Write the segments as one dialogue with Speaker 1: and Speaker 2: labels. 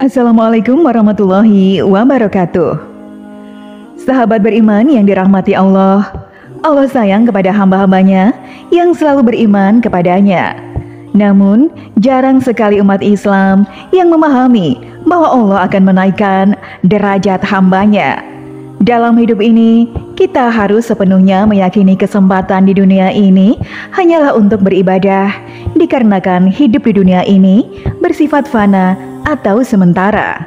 Speaker 1: Assalamualaikum warahmatullahi wabarakatuh. Sahabat beriman yang dirahmati Allah, Allah sayang kepada hamba-hambanya yang selalu beriman kepadanya. Namun, jarang sekali umat Islam yang memahami bahwa Allah akan menaikkan derajat hambanya. Dalam hidup ini, kita harus sepenuhnya meyakini kesempatan di dunia ini hanyalah untuk beribadah, dikarenakan hidup di dunia ini bersifat fana atau sementara.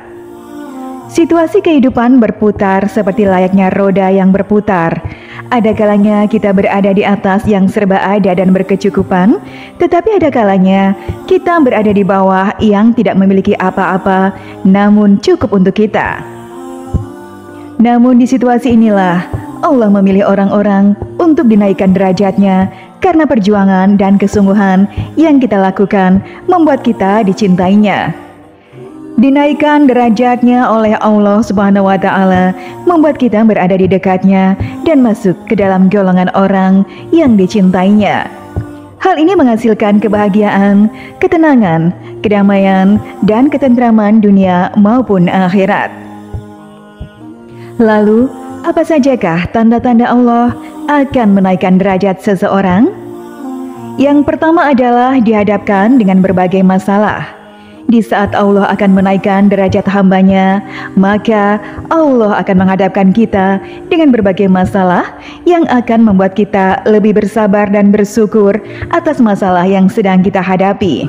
Speaker 1: Situasi kehidupan berputar seperti layaknya roda yang berputar. Ada kalanya kita berada di atas yang serba ada dan berkecukupan, tetapi ada kalanya kita berada di bawah yang tidak memiliki apa-apa, namun cukup untuk kita. Namun di situasi inilah Allah memilih orang-orang untuk dinaikkan derajatnya karena perjuangan dan kesungguhan yang kita lakukan membuat kita dicintainya. Dinaikkan derajatnya oleh Allah Subhanahu wa Ta'ala membuat kita berada di dekatnya dan masuk ke dalam golongan orang yang dicintainya. Hal ini menghasilkan kebahagiaan, ketenangan, kedamaian, dan ketentraman dunia maupun akhirat. Lalu, apa sajakah tanda-tanda Allah akan menaikkan derajat seseorang? Yang pertama adalah dihadapkan dengan berbagai masalah. Di saat Allah akan menaikkan derajat hambanya, maka Allah akan menghadapkan kita dengan berbagai masalah yang akan membuat kita lebih bersabar dan bersyukur atas masalah yang sedang kita hadapi.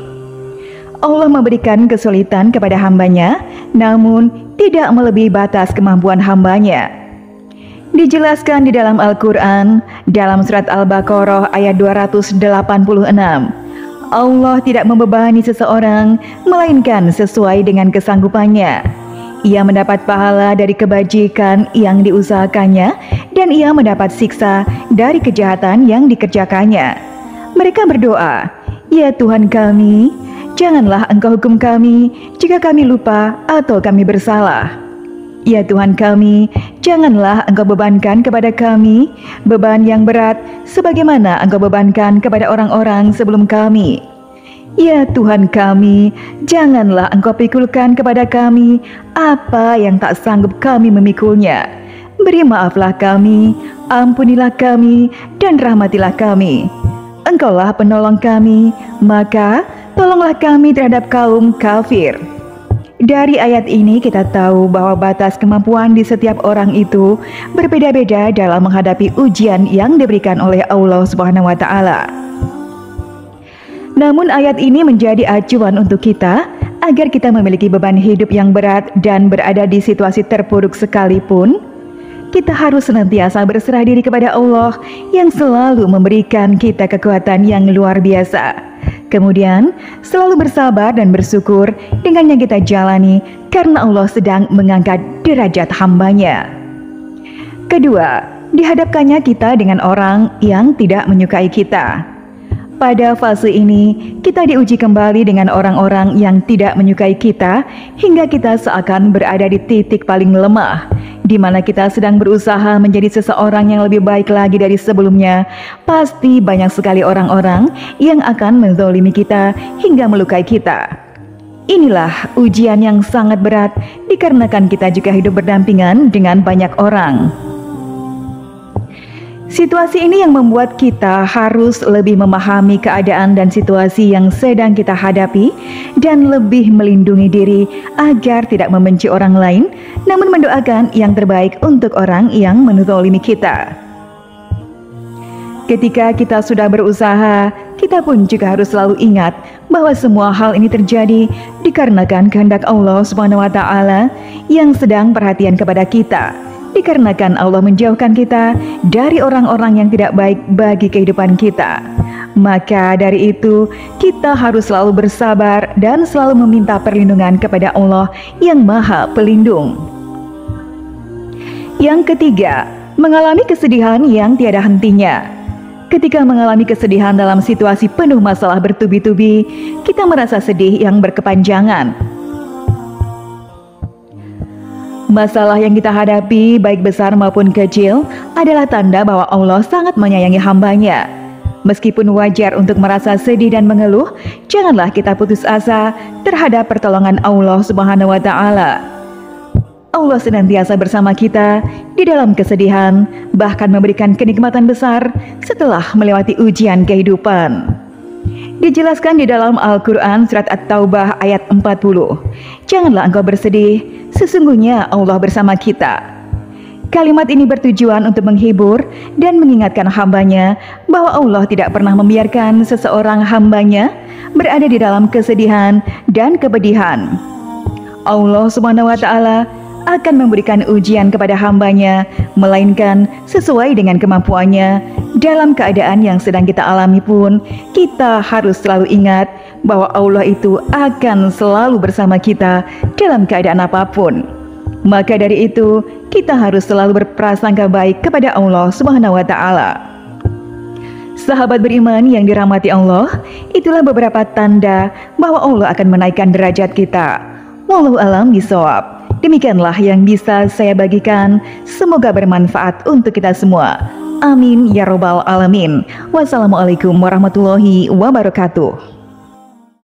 Speaker 1: Allah memberikan kesulitan kepada hambanya, namun tidak melebihi batas kemampuan hambanya. Dijelaskan di dalam Al-Quran, dalam surat Al-Baqarah ayat 286, Allah tidak membebani seseorang, melainkan sesuai dengan kesanggupannya. Ia mendapat pahala dari kebajikan yang diusahakannya, dan ia mendapat siksa dari kejahatan yang dikerjakannya. Mereka berdoa, "Ya Tuhan kami, janganlah Engkau hukum kami jika kami lupa atau kami bersalah. Ya Tuhan kami, janganlah Engkau bebankan kepada kami beban yang berat sebagaimana Engkau bebankan kepada orang-orang sebelum kami. Ya Tuhan kami, janganlah Engkau pikulkan kepada kami apa yang tak sanggup kami memikulnya. Beri maaflah kami, ampunilah kami, dan rahmatilah kami. Engkaulah penolong kami, maka tolonglah kami terhadap kaum kafir." Dari ayat ini kita tahu bahwa batas kemampuan di setiap orang itu berbeda-beda dalam menghadapi ujian yang diberikan oleh Allah Subhanahu wa Ta'ala. Namun ayat ini menjadi acuan untuk kita agar kita memiliki beban hidup yang berat dan berada di situasi terpuruk sekalipun, kita harus senantiasa berserah diri kepada Allah yang selalu memberikan kita kekuatan yang luar biasa. Kemudian, selalu bersabar dan bersyukur dengan yang kita jalani karena Allah sedang mengangkat derajat hambanya. Kedua, dihadapkannya kita dengan orang yang tidak menyukai kita. Pada fase ini, kita diuji kembali dengan orang-orang yang tidak menyukai kita hingga kita seakan berada di titik paling lemah, di mana kita sedang berusaha menjadi seseorang yang lebih baik lagi dari sebelumnya. Pasti banyak sekali orang-orang yang akan menzalimi kita hingga melukai kita. Inilah ujian yang sangat berat dikarenakan kita juga hidup berdampingan dengan banyak orang. Situasi ini yang membuat kita harus lebih memahami keadaan dan situasi yang sedang kita hadapi dan lebih melindungi diri agar tidak membenci orang lain, namun mendoakan yang terbaik untuk orang yang menzalimi kita. Ketika kita sudah berusaha, kita pun juga harus selalu ingat bahwa semua hal ini terjadi dikarenakan kehendak Allah Subhanahu wa Ta'ala yang sedang perhatian kepada kita. Dikarenakan Allah menjauhkan kita dari orang-orang yang tidak baik bagi kehidupan kita. Maka dari itu, kita harus selalu bersabar dan selalu meminta perlindungan kepada Allah yang Maha Pelindung. Yang ketiga, mengalami kesedihan yang tiada hentinya. Ketika mengalami kesedihan dalam situasi penuh masalah bertubi-tubi, kita merasa sedih yang berkepanjangan. Masalah yang kita hadapi, baik besar maupun kecil, adalah tanda bahwa Allah sangat menyayangi hambanya. Meskipun wajar untuk merasa sedih dan mengeluh, janganlah kita putus asa terhadap pertolongan Allah Subhanahu wa Ta'ala. Allah senantiasa bersama kita di dalam kesedihan, bahkan memberikan kenikmatan besar setelah melewati ujian kehidupan. Dijelaskan di dalam Al-Quran surat At-Taubah ayat 40, "Janganlah engkau bersedih, sesungguhnya Allah bersama kita." Kalimat ini bertujuan untuk menghibur dan mengingatkan hambanya bahwa Allah tidak pernah membiarkan seseorang hambanya berada di dalam kesedihan dan kepedihan. Allah Subhanahu wa Ta'ala akan memberikan ujian kepada hambanya, melainkan sesuai dengan kemampuannya. Dalam keadaan yang sedang kita alami pun, kita harus selalu ingat bahwa Allah itu akan selalu bersama kita dalam keadaan apapun. Maka dari itu, kita harus selalu berprasangka baik kepada Allah Subhanahu wa Ta'ala. Sahabat beriman yang dirahmati Allah, itulah beberapa tanda bahwa Allah akan menaikkan derajat kita. Wallahu a'lam bishawab. Demikianlah yang bisa saya bagikan. Semoga bermanfaat untuk kita semua. Amin ya robbal alamin. Wassalamualaikum warahmatullahi wabarakatuh.